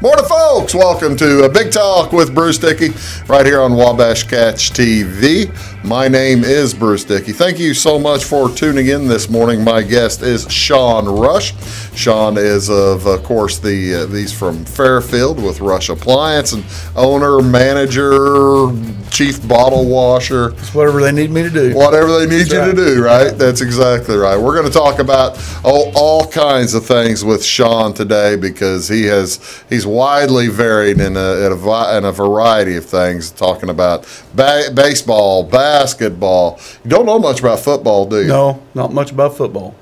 Morning, folks. Welcome to a Big Talk with Bruce Dickey right here on Wabash Catch TV. My name is Bruce Dickey. Thank you so much for tuning in this morning. My guest is Shawn Rush. Shawn is, of course, he's from Fairfield with Rush Appliance, and owner, manager, chief bottle washer. It's whatever they need me to do. Whatever they need you to do, right? That's exactly right. We're going to talk about all kinds of things with Shawn today because he's widely varied in a variety of things, talking about baseball, basketball. You don't know much about football, do you? No, not much about football.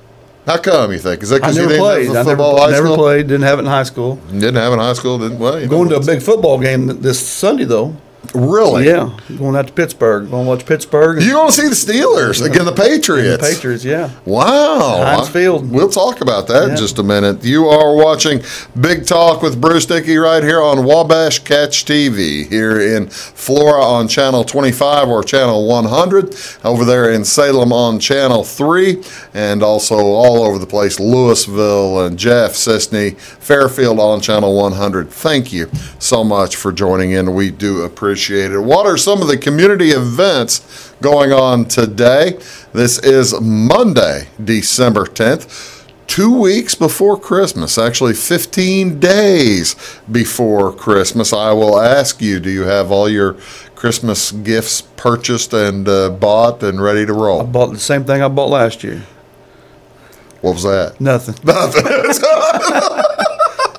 How come, you think? Is that because you didn't have football in high school? Never played, didn't have it in high school. Didn't have it in high school, didn't well, going to a big football game this Sunday, though. Really? Yeah. Going out to Pittsburgh. Going to watch Pittsburgh. You're going to see the Steelers against the Patriots. The Patriots, yeah. Wow. Heinz Field. We'll talk about that in just a minute. You are watching Big Talk with Bruce Dickey right here on Wabash Catch TV here in Flora on Channel 25 or Channel 100, over there in Salem on Channel 3, and also all over the place, Louisville and Jeff, Sisney, Fairfield on Channel 100. Thank you so much for joining in. We do appreciate it. What are some of the community events going on today? This is Monday, December 10th, 2 weeks before Christmas, actually 15 days before Christmas. I will ask you, do you have all your Christmas gifts purchased and bought and ready to roll? I bought the same thing I bought last year. What was that? Nothing. Nothing.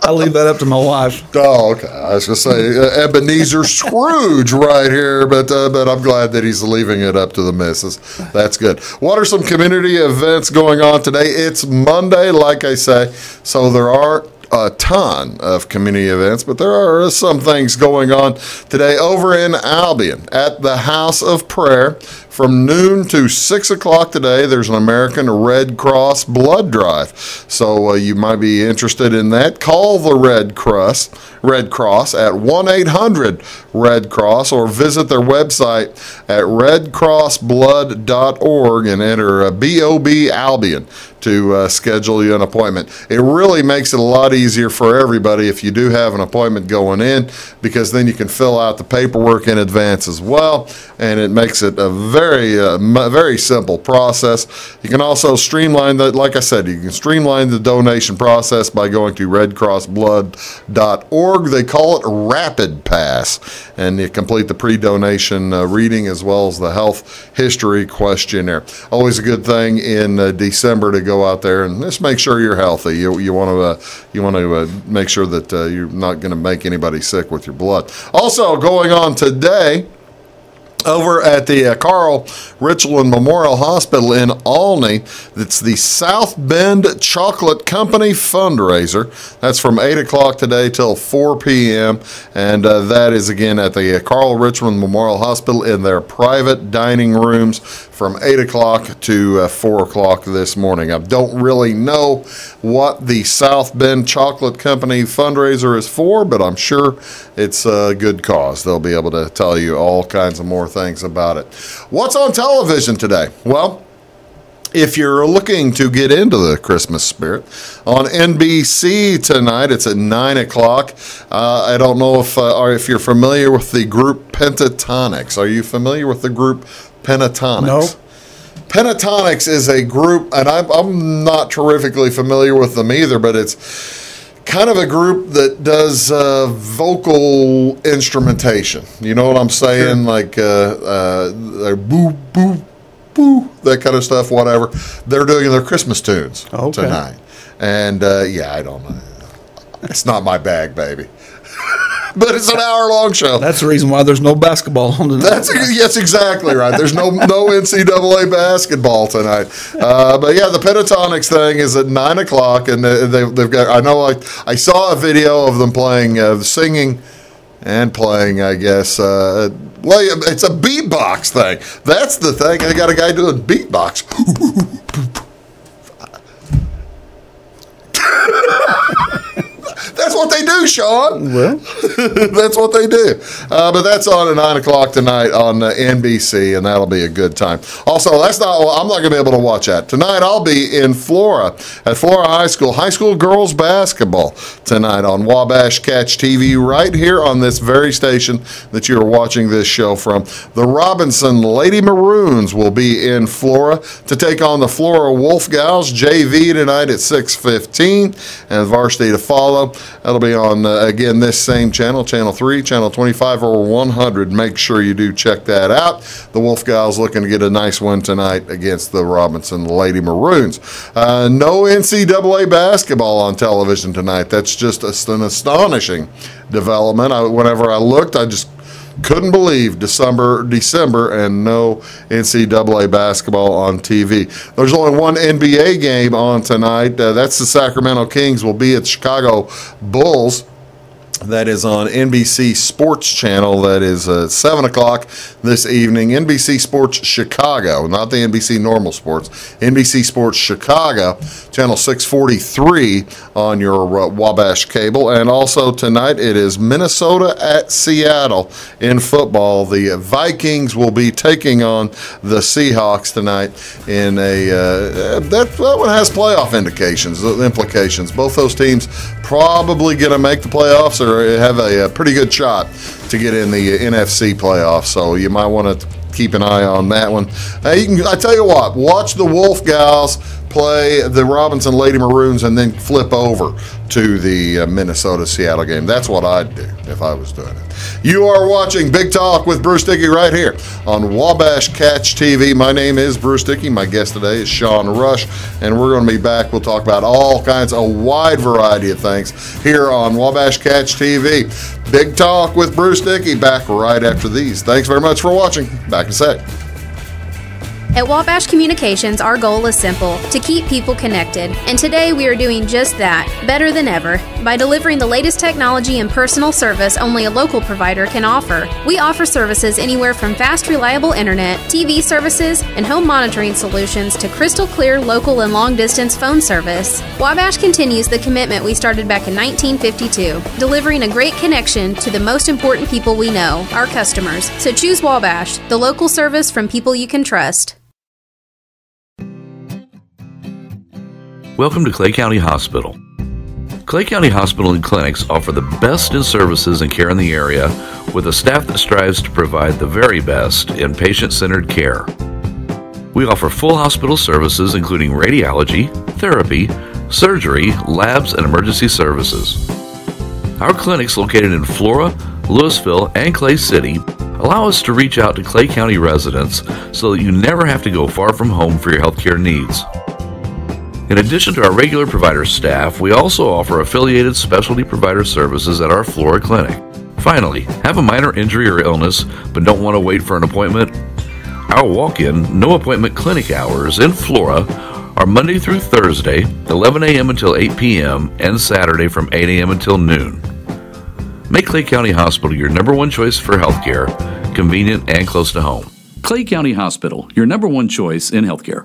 I leave that up to my wife. Oh, okay. I was going to say Ebenezer Scrooge right here, but I'm glad that he's leaving it up to the missus. That's good. What are some community events going on today? It's Monday, like I say, so there are a ton of community events, but there are some things going on today over in Albion at the House of Prayer. From noon to 6 o'clock today, there's an American Red Cross blood drive. So you might be interested in that. Call the Red Cross at 1-800-RED-CROSS or visit their website at redcrossblood.org and enter BOB Albion to schedule you an appointment. It really makes it a lot easier for everybody if you do have an appointment going in, because then you can fill out the paperwork in advance as well, and it makes it a very simple process. You can also streamline that, like I said, you can streamline the donation process by going to redcrossblood.org. They call it Rapid Pass, and you complete the pre-donation reading as well as the health history questionnaire. Always a good thing in December to go out there and just make sure you're healthy. You want to make sure that you're not going to make anybody sick with your blood. Also going on today, over at the Carl Richland Memorial Hospital in Olney, it's the South Bend Chocolate Company fundraiser. That's from 8 o'clock today till 4 p.m. And that is, again, at the Carl Richland Memorial Hospital in their private dining rooms from 8 o'clock to 4 o'clock this morning. I don't really know what the South Bend Chocolate Company fundraiser is for, but I'm sure it's a good cause. They'll be able to tell you all kinds of more things about it. What's on television today? Well, if you're looking to get into the Christmas spirit, on NBC tonight, it's at 9 o'clock. I don't know if you're familiar with the group Pentatonics. Are you familiar with the group Pentatonics? No. Pentatonics is a group, and I'm not terrifically familiar with them either, but it's kind of a group that does vocal instrumentation. You know what I'm saying? Sure. Like boo, boo, boo, that kind of stuff, whatever. They're doing their Christmas tunes tonight. And, I don't know. It's not my bag, baby. But it's an hour-long show. That's the reason why there's no basketball on tonight. Yes, exactly right. There's no NCAA basketball tonight. But yeah, the Pentatonics thing is at 9 o'clock, and they've got. I saw a video of them playing, singing, and playing. I guess. Well, it's a beatbox thing. That's the thing. They got a guy doing beatbox. That's That's what they do, Shawn. Well, That's what they do. But that's on at 9 o'clock tonight on NBC, and that'll be a good time. Also, I'm not going to be able to watch that. Tonight, I'll be in Flora at Flora High School girls basketball tonight on Wabash Catch TV, right here on this very station that you're watching this show from. The Robinson Lady Maroons will be in Flora to take on the Flora Wolf Gals, JV tonight at 6:15, and varsity to follow. That'll be on, again, this same channel, Channel 3, Channel 25, or 100. Make sure you do check that out. The Wolf Gals looking to get a nice win tonight against the Robinson Lady Maroons. No NCAA basketball on television tonight. That's just an astonishing development. Whenever I looked, I just couldn't believe December and no NCAA basketball on TV. There's only one NBA game on tonight. That's the Sacramento Kings will be at the Chicago Bulls. That is on NBC Sports Channel. That is 7 o'clock this evening. NBC Sports Chicago, not the NBC Normal Sports. NBC Sports Chicago, Channel 643 on your Wabash cable. And also tonight it is Minnesota at Seattle in football. The Vikings will be taking on the Seahawks tonight in that one has playoff implications. Both those teams probably going to make the playoffs or have a pretty good shot to get in the NFC playoffs. So you might want to keep an eye on that one. I tell you what, watch the Wolf Gals play the Robinson Lady Maroons and then flip over to the Minnesota-Seattle game. That's what I'd do if I was doing it. You are watching Big Talk with Bruce Dickey right here on Wabash Catch TV. My name is Bruce Dickey. My guest today is Shawn Rush, and we're going to be back. We'll talk about all kinds, a wide variety of things here on Wabash Catch TV. Big Talk with Bruce Dickey, back right after these. Thanks very much for watching. Back in a sec. At Wabash Communications, our goal is simple, to keep people connected. And today we are doing just that, better than ever, by delivering the latest technology and personal service only a local provider can offer. We offer services anywhere from fast, reliable internet, TV services, and home monitoring solutions to crystal clear local and long-distance phone service. Wabash continues the commitment we started back in 1952, delivering a great connection to the most important people we know, our customers. So choose Wabash, the local service from people you can trust. Welcome to Clay County Hospital. Clay County Hospital and Clinics offer the best in services and care in the area with a staff that strives to provide the very best in patient-centered care. We offer full hospital services including radiology, therapy, surgery, labs, and emergency services. Our clinics located in Flora, Louisville, and Clay City allow us to reach out to Clay County residents so that you never have to go far from home for your healthcare needs. In addition to our regular provider staff, we also offer affiliated specialty provider services at our Flora clinic. Finally, have a minor injury or illness but don't want to wait for an appointment? Our walk-in, no-appointment clinic hours in Flora are Monday through Thursday, 11 a.m. until 8 p.m., and Saturday from 8 a.m. until noon. Make Clay County Hospital your number one choice for healthcare, convenient and close to home. Clay County Hospital, your number one choice in healthcare.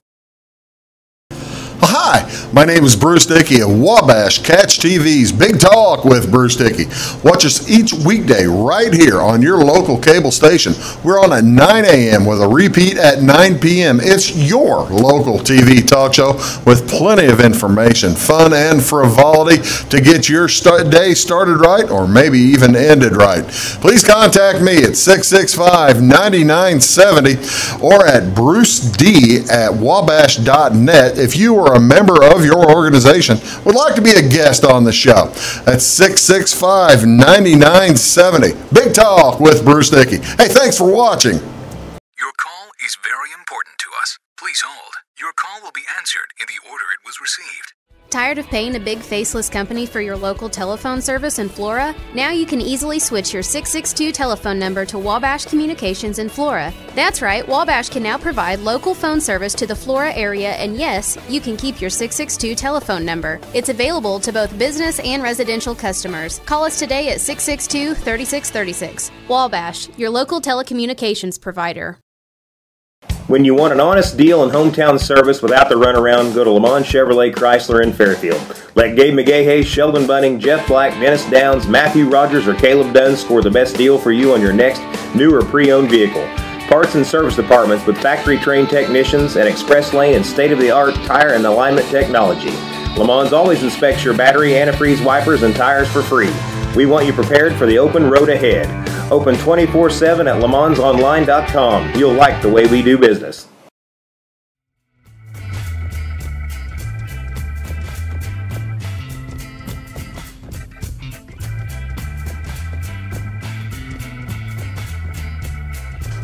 Hi, my name is Bruce Dickey of Wabash Catch TV's Big Talk with Bruce Dickey. Watch us each weekday right here on your local cable station. We're on at 9 a.m. with a repeat at 9 p.m. It's your local TV talk show with plenty of information, fun, and frivolity to get your day started right or maybe even ended right. Please contact me at 665-9970 or at bruced@wabash.net if you are a member of your organization would like to be a guest on the show. That's 665-9970. Big Talk with Bruce Dickey. Hey, thanks for watching. Your call is very important to us. Please hold. Your call will be answered in the order it was received. Tired of paying a big faceless company for your local telephone service in Flora? Now you can easily switch your 662 telephone number to Wabash Communications in Flora. That's right, Wabash can now provide local phone service to the Flora area, and yes, you can keep your 662 telephone number. It's available to both business and residential customers. Call us today at 662-3636. Wabash, your local telecommunications provider. When you want an honest deal and hometown service without the runaround, go to Lamont Chevrolet Chrysler in Fairfield. Let Gabe McGahey, Sheldon Bunning, Jeff Black, Dennis Downs, Matthew Rogers, or Caleb Dunn score the best deal for you on your next new or pre-owned vehicle. Parts and service departments with factory-trained technicians and express lane and state-of-the-art tire and alignment technology. Lamont always inspects your battery, antifreeze, wipers, and tires for free. We want you prepared for the open road ahead. Open 24/7 at LeMansOnline.com. You'll like the way we do business.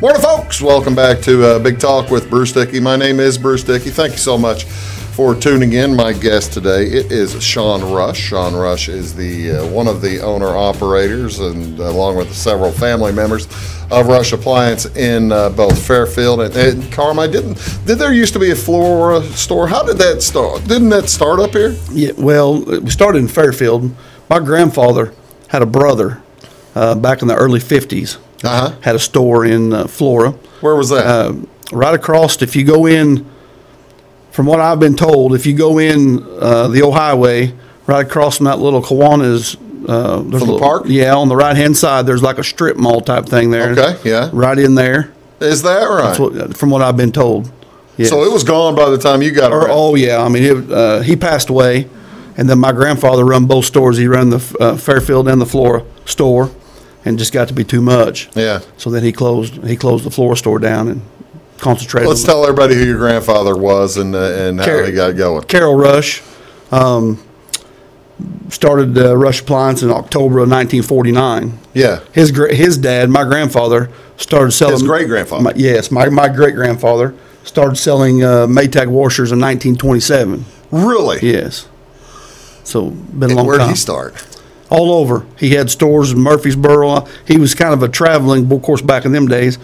Morning, folks. Welcome back to Big Talk with Bruce Dickey. My name is Bruce Dickey. Thank you so much for tuning in. My guest today, it is Shawn Rush. Shawn Rush is the one of the owner-operators, and along with several family members of Rush Appliance in both Fairfield and Carmine. Did there used to be a Flora store? How did that start? Didn't that start up here? Yeah, well, we started in Fairfield. My grandfather had a brother back in the early 50s. Had a store in Flora. Where was that? Right across, if you go in, from what I've been told, if you go in the old highway, right across from that little Kiwanis. From the park? Yeah, on the right-hand side, there's like a strip mall type thing there. Okay, yeah. Right in there. Is that right? From what I've been told. Yes. So it was gone by the time you got around. Oh, yeah. I mean, he passed away, and then my grandfather run both stores. He ran the Fairfield and the Flora store, and just got to be too much. Yeah. So then he closed the Flora store down and concentrated. Let's tell everybody who your grandfather was and how he got going. Carol Rush started Rush Appliance in October of 1949. Yeah. His dad, my grandfather, started selling. His great-grandfather. Yes, my great-grandfather started selling Maytag washers in 1927. Really? Yes. So been a long time. Where did he start? All over. He had stores in Murfreesboro. He was kind of a traveling, of course, back in them days,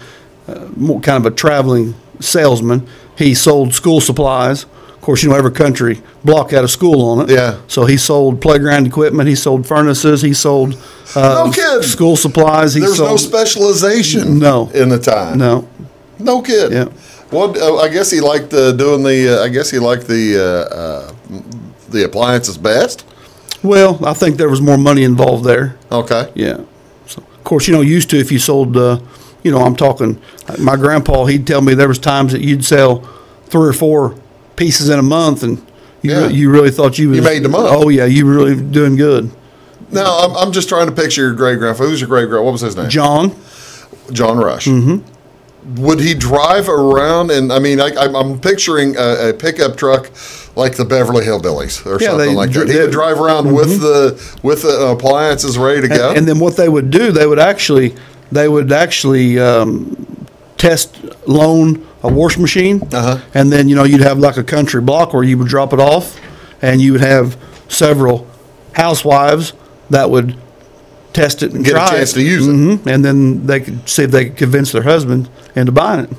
kind of a traveling salesman. He sold school supplies. Of course, every country block had a school on it. Yeah. So he sold playground equipment. He sold furnaces. He sold no kidding. School supplies. There's no specialization. No. In the time. No. No kidding. Yeah. Well, I guess he liked doing the. I guess he liked the appliances best. Well, I think there was more money involved there. Okay. Yeah. So, of course, used to, if you sold, I'm talking, my grandpa, he'd tell me there was times that you'd sell 3 or 4 pieces in a month, and you really thought you made the month. Oh, yeah, you were really doing good. Now, I'm just trying to picture your great-grandfather. Who's your great-grandfather? What was his name? John Rush. Mm-hmm. Would he drive around? And, I mean, I'm picturing a pickup truck like the Beverly Hillbillies or something like that. He would drive around with the appliances ready to go. And then what they would do, they would actually test loan a wash machine, and then you'd have like a country block where you would drop it off, and you would have several housewives that would test it and get a chance to use it, and then they could see if they could convince their husband into buying it.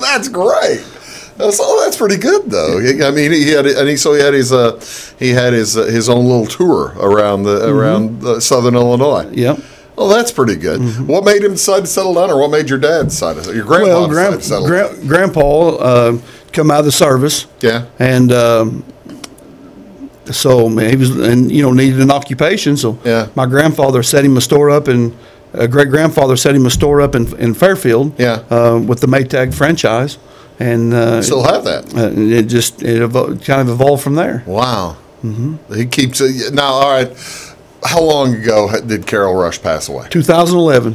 That's great. So that's pretty good, though. I mean, he had his own little tour around Southern Illinois. Yep. Oh, that's pretty good. Mm-hmm. What made him decide to settle down, or what made your dad decide to? Your grandpa decide to settle down? Grandpa come out of the service. Yeah. And so he was, needed an occupation. So my grandfather set him a store up in. Great grandfather set him a store up in Fairfield. Yeah. With the Maytag franchise. And still have that. It kind of evolved from there. Wow. Mm-hmm. He keeps it now. All right. How long ago did Carol Rush pass away? 2011.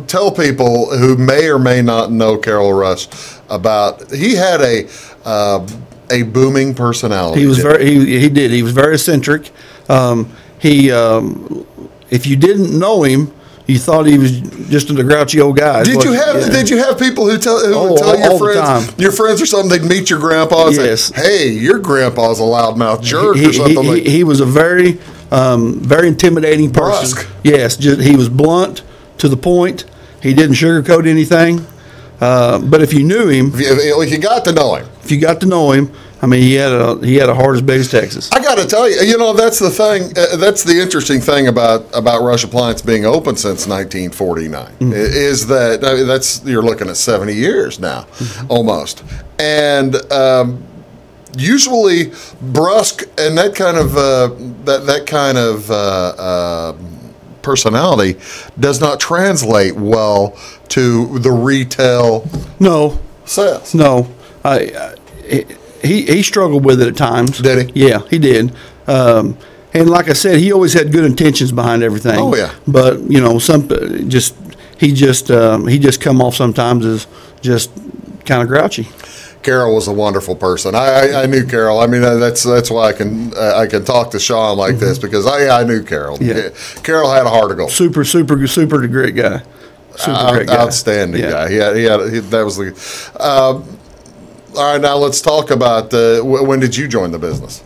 Tell people who may or may not know Carol Rush about. He had a booming personality. He was he did. He was very eccentric. If you didn't know him, you thought he was just a grouchy old guy. Did you have people who tell your friends or something, they'd meet your grandpa and say, "Hey, your grandpa's a loudmouth jerk," or something like that? He was a very intimidating person. Brusque. Yes, he was blunt, to the point. He didn't sugarcoat anything. But if you knew him, if you got to know him, I mean, he had a heart as big as Texas. I got got to tell you, that's the thing. That's the interesting thing about Rush Appliance being open since 1949 is that that's you're looking at 70 years now, almost, and usually brusque and that kind of personality does not translate well to the retail sales. No, he struggled with it at times. Did he? Yeah, he did. And like I said, he always had good intentions behind everything. Oh yeah. But he just come off sometimes as just kind of grouchy. Carol was a wonderful person. I knew Carol. I mean, that's why I can talk to Shawn like this because I knew Carol. Yeah. Carol had a heart of gold. Super great guy. Great guy. Outstanding guy. That was the. All right, now let's talk about when did you join the business?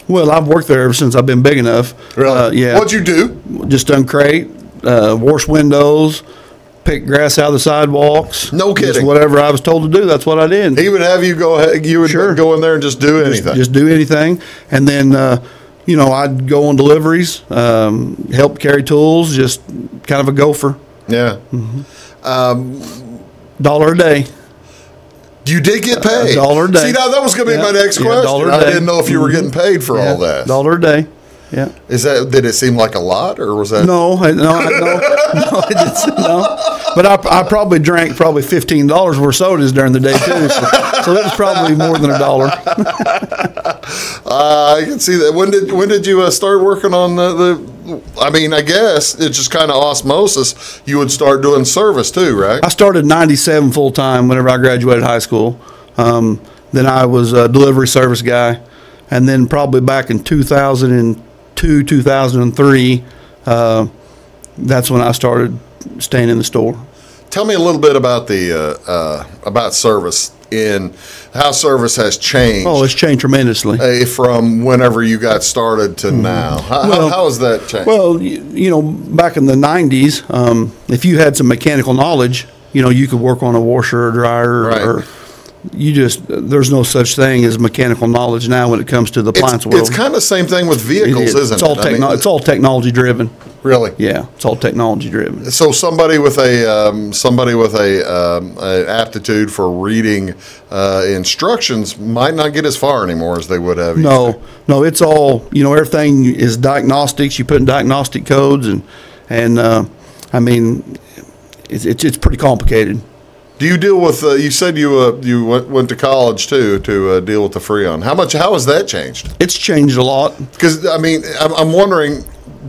Well, I've worked there ever since I've been big enough. Really? Yeah. What'd you do? Just done crate, wash windows, pick grass out of the sidewalks. No kidding. Just whatever I was told to do, that's what I did. He would have you go ahead. You would go in there and just do anything. Just do anything, and then I'd go on deliveries, help carry tools, just kind of a gopher. Yeah. $1 a day. You did get paid. $1 a day. See, now that was going to be my next question. I didn't know if you were getting paid for all that. $1 a day. Yeah. Did it seem like a lot, or was that? No, But I probably drank $15 worth of sodas during the day too, so it was probably more than $1. I can see that. When did you start working on the? I mean, I guess it's just kind of osmosis. You would start doing service too, right? I started in '97 full time whenever I graduated high school. Then I was a delivery service guy, and then probably back in 2002, 2003, that's when I started staying in the store. Tell me a little bit about about service in how service has changed. Oh, it's changed tremendously from whenever you got started to now. How has that changed? Well, back in the '90s, if you had some mechanical knowledge, you could work on a washer or dryer, right. or there's no such thing as mechanical knowledge now when it comes to the appliance world. It's kind of the same thing with vehicles, isn't it? It's all technology driven. Really? Yeah, it's all technology driven. So somebody with a aptitude for reading instructions might not get as far anymore as they would have. No, it's all everything is diagnostics. You put in diagnostic codes, and I mean, it's pretty complicated. Do you deal with? You said you went to college too to deal with the Freon. How has that changed? It's changed a lot. Because I mean, I'm wondering,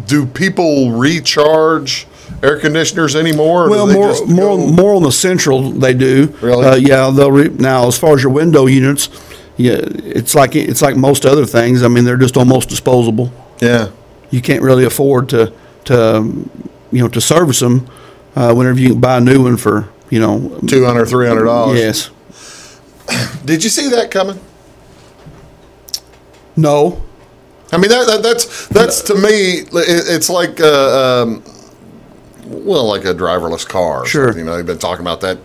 do people recharge air conditioners anymore? Well, more on the central they do. Really? Yeah. Now, as far as your window units, yeah, it's like most other things. I mean, they're just almost disposable. Yeah. You can't really afford to service them whenever you can buy a new one for. $200, $300. Yes. Did you see that coming? No. I mean that's to me it's like like a driverless car. Sure. They've been talking about that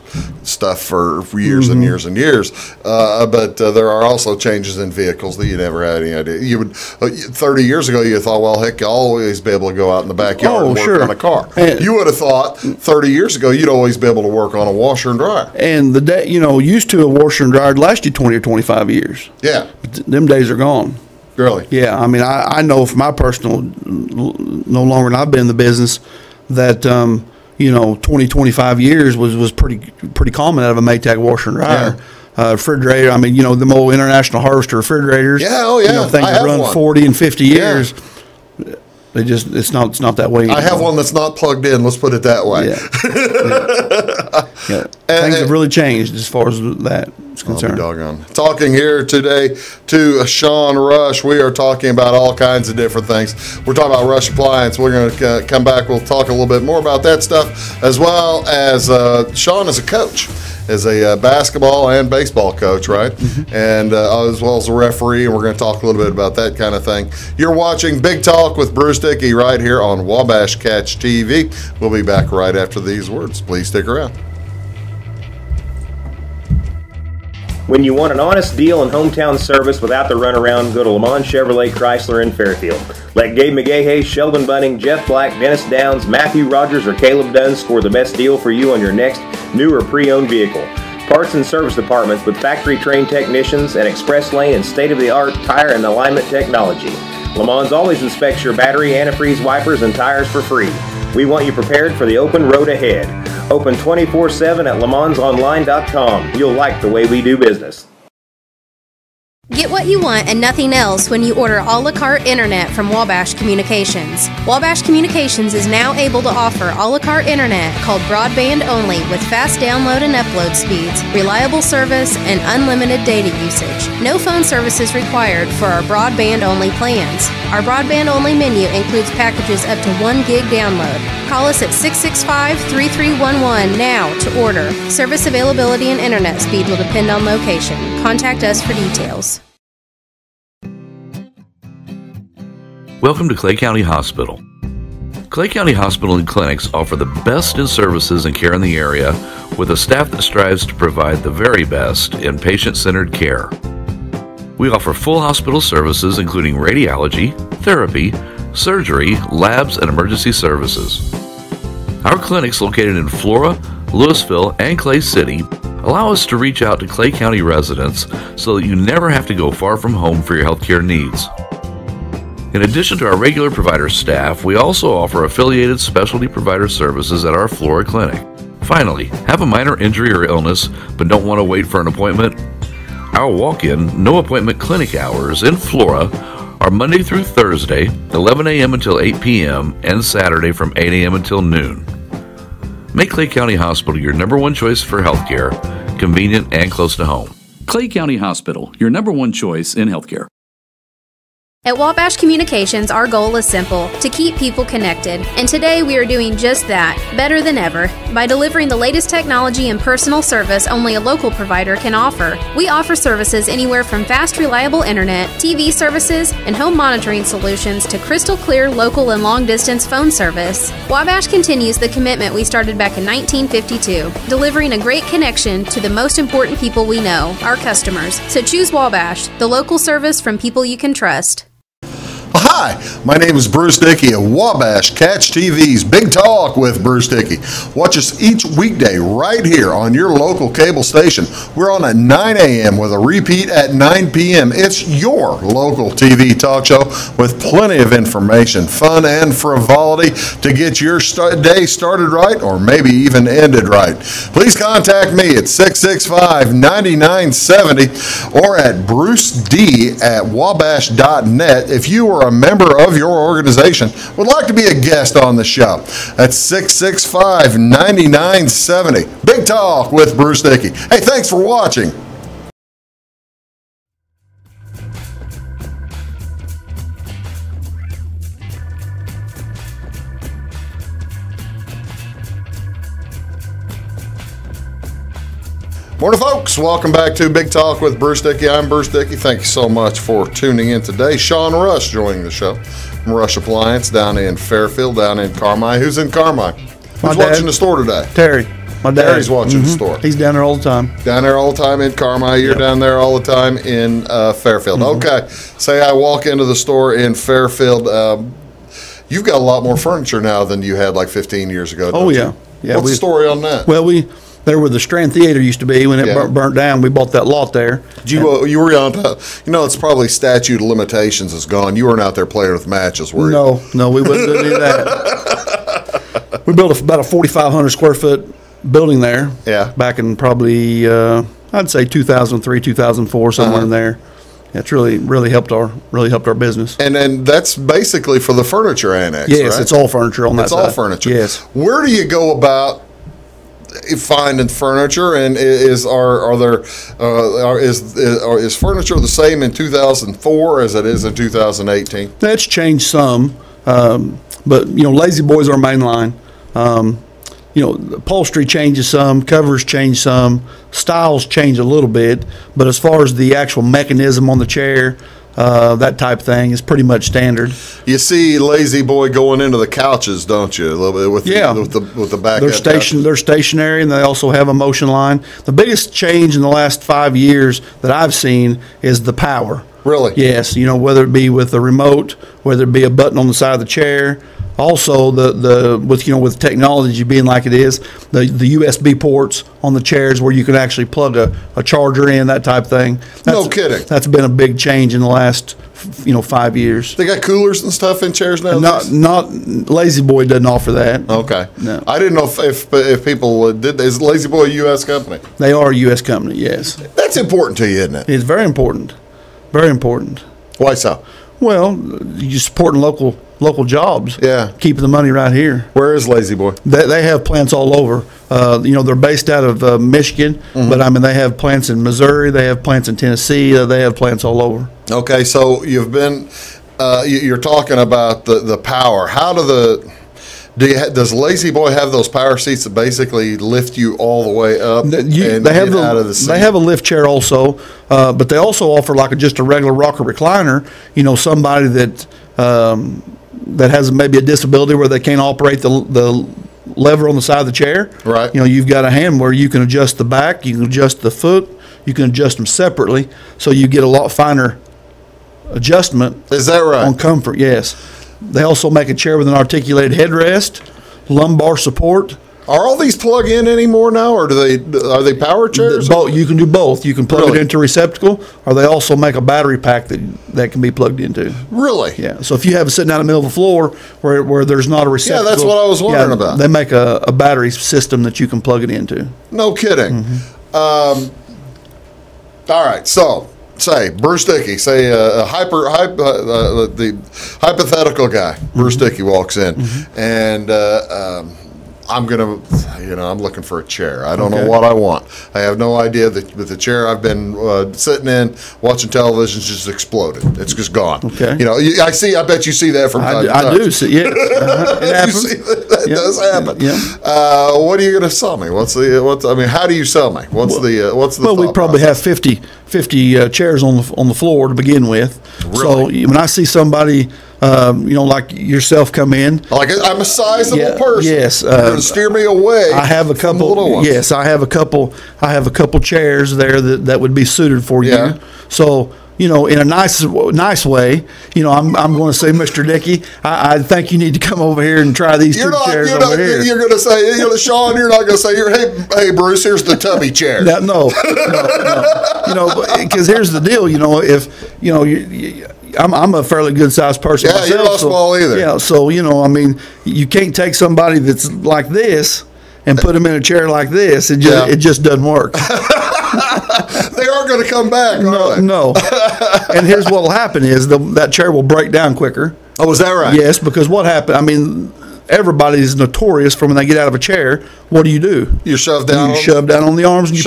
stuff for years and years and years. But there are also changes in vehicles that you never had any idea. You would 30 years ago you thought, well, heck, you'll always be able to go out in the backyard and work on a car. You would have thought 30 years ago you'd always be able to work on a washer and dryer. And the day used to a washer and dryer last you 20 or 25 years. Yeah. But them days are gone. Really? Yeah. I mean, I know from my personal, no longer than I've been in the business, that 20, 25 years was pretty common out of a Maytag washer and dryer. Yeah. Refrigerator, I mean, them old International Harvester refrigerators. Yeah, oh yeah. Things that run 40 and 50 years. Yeah. It's not that way anymore. I have one that's not plugged in, let's put it that way. Yeah. Things have really changed as far as that is concerned. Doggone. Talking here today to Shawn Rush. We are talking about all kinds of different things. We're talking about Rush Appliance. We're going to come back. We'll talk a little bit more about that stuff, as well as Shawn is a coach, as a basketball and baseball coach, right? Mm-hmm. And as well as a referee, and we're going to talk a little bit about that kind of thing. You're watching Big Talk with Bruce Dickey right here on Wabash Catch TV. We'll be back right after these words. Please stick around. When you want an honest deal and hometown service without the runaround, go to Lamont Chevrolet Chrysler in Fairfield. Let Gabe McGahey, Sheldon Bunning, Jeff Black, Dennis Downs, Matthew Rogers, or Caleb Dunn score the best deal for you on your next new or pre-owned vehicle. Parts and service departments with factory-trained technicians and express lane and state-of-the-art tire and alignment technology. Lamont always inspects your battery, antifreeze, wipers, and tires for free. We want you prepared for the open road ahead. Open 24/7 at LeMansOnline.com. You'll like the way we do business. Get what you want and nothing else when you order a la carte internet from Wabash Communications. Wabash Communications is now able to offer a la carte internet called broadband only with fast download and upload speeds, reliable service, and unlimited data usage. No phone services required for our broadband only plans. Our broadband only menu includes packages up to 1 gig download. Call us at 665-3311 now to order. Service availability and internet speed will depend on location. Contact us for details. Welcome to Clay County Hospital. Clay County Hospital and Clinics offer the best in services and care in the area with a staff that strives to provide the very best in patient-centered care. We offer full hospital services including radiology, therapy, surgery, labs, and emergency services. Our clinics located in Flora, Louisville, and Clay City allow us to reach out to Clay County residents so that you never have to go far from home for your healthcare needs. In addition to our regular provider staff, we also offer affiliated specialty provider services at our Flora clinic. Finally, have a minor injury or illness but don't want to wait for an appointment? Our walk-in, no appointment clinic hours in Flora are Monday through Thursday, 11 a.m. until 8 p.m., and Saturday from 8 a.m. until noon. Make Clay County Hospital your number one choice for healthcare, convenient and close to home. Clay County Hospital, your number one choice in healthcare. At Wabash Communications, our goal is simple: to keep people connected. And today we are doing just that, better than ever, by delivering the latest technology and personal service only a local provider can offer. We offer services anywhere from fast, reliable internet, TV services, and home monitoring solutions to crystal clear local and long-distance phone service. Wabash continues the commitment we started back in 1952, delivering a great connection to the most important people we know, our customers. So choose Wabash, the local service from people you can trust. Hi, my name is Bruce Dickey of Wabash Catch TV's Big Talk with Bruce Dickey. Watch us each weekday right here on your local cable station. We're on at 9 a.m. with a repeat at 9 p.m. It's your local TV talk show with plenty of information, fun, and frivolity to get your day started right or maybe even ended right. Please contact me at 665-9970 or at bruced@wabash.net if you are a member of your organization would like to be a guest on the show. That's 665-9970. Big Talk with Bruce Dickey. Hey, thanks for watching. Morning, folks. Welcome back to Big Talk with Bruce Dickey. I'm Bruce Dickey. Thank you so much for tuning in today. Shawn Rush joining the show from Rush Appliance down in Fairfield, down in Carmi. Who's in Carmi? Who's watching the store today? Terry. My dad. Terry's watching the store. He's down there all the time. Down there all the time in Carmi. You're down there all the time in Fairfield. Okay. Say I walk into the store in Fairfield. You've got a lot more furniture now than you had like 15 years ago. Oh, yeah. Yeah. What's the story on that? Well, there where the Strand Theater used to be when it burnt down. We bought that lot there. You were on, it's probably statute of limitations is gone. You weren't out there playing with matches, were you? No, we wouldn't do that. We built about a 4,500 square foot building there. Yeah. Back in probably, I'd say 2003, 2004, somewhere in there. It's really helped our business. And then that's basically for the furniture annex. Yes, right? It's all furniture on that side. It's all furniture. Yes. Where do you go about finding furniture, and is furniture the same in 2004 as it is in 2018? That's changed some, but Lazy Boy's our main line. Upholstery changes some, covers change some, styles change a little bit, but as far as the actual mechanism on the chair, that type thing is pretty much standard. You see Lazy Boy going into the couches, don't you? A little bit with the back. They're stationary, and they also have a motion line. The biggest change in the last 5 years that I've seen is the power. Really? Yes. Whether it be with the remote, whether it be a button on the side of the chair. Also, with technology being like it is, the USB ports on the chairs where you can actually plug a charger in, that type of thing. No kidding. That's been a big change in the last 5 years. They got coolers and stuff in chairs now. Not Lazy Boy doesn't offer that. Okay. No. I didn't know if people did. Is Lazy Boy a U.S. company? They are a U.S. company. Yes. That's important to you, isn't it? It's very important. Very important. Why so? Well, you're supporting local jobs. Yeah. Keeping the money right here. Where is Lazy Boy? They have plants all over. They're based out of Michigan, but they have plants in Missouri. They have plants in Tennessee. They have plants all over. Okay, so you've been, you're talking about the power. How does Lazy Boy have those power seats that basically lift you all the way up and get out of the seat? They have a lift chair also, but they also offer just a regular rocker recliner. Somebody that has maybe a disability where they can't operate the lever on the side of the chair. Right. You've got a hand where you can adjust the back, you can adjust the foot, you can adjust them separately, so you get a lot finer adjustment. Is that right? On comfort, yes. They also make a chair with an articulated headrest, lumbar support. Are all these plug in anymore now, or are they power chairs? You can do both. You can plug it into a receptacle, or they also make a battery pack that can be plugged into. Really? Yeah. So if you have it sitting out in the middle of the floor where there's not a receptacle. Yeah, that's what I was wondering about. They make a battery system that you can plug it into. No kidding. All right, so say Bruce Dickey, say the hypothetical guy, Bruce Dickey walks in, and I'm looking for a chair. I don't know what I want. I have no idea that the chair I've been sitting in watching television just exploded. It's just gone. Okay. I bet you see that from time to time. I do see. Yeah. It happens. That does happen. Yeah. What are you going to sell me? How do you sell me? What's the Well, we probably have 50 chairs on the floor to begin with. Really? So when I see somebody, like yourself come in, I'm a sizable person. Yes, you're going to steer me away. I have a couple. Little ones. Yes, I have a couple chairs there that would be suited for you. Yeah. So. In a nice way, I'm going to say, Mr. Dickey, I think you need to come over here and try these chairs over here. You're going to say, Shawn, you're not going to say, hey, Bruce, here's the tubby chair. No. Because here's the deal. I'm a fairly good sized person myself. Yeah, you're not small either. Yeah, so you can't take somebody that's like this and put them in a chair like this. It just doesn't work. They aren't going to come back, are they? No. And here's what will happen is that chair will break down quicker. Oh, is that right? Yes, because what happened, everybody's notorious from when they get out of a chair, what do? You shove down. You shove down on the arms and you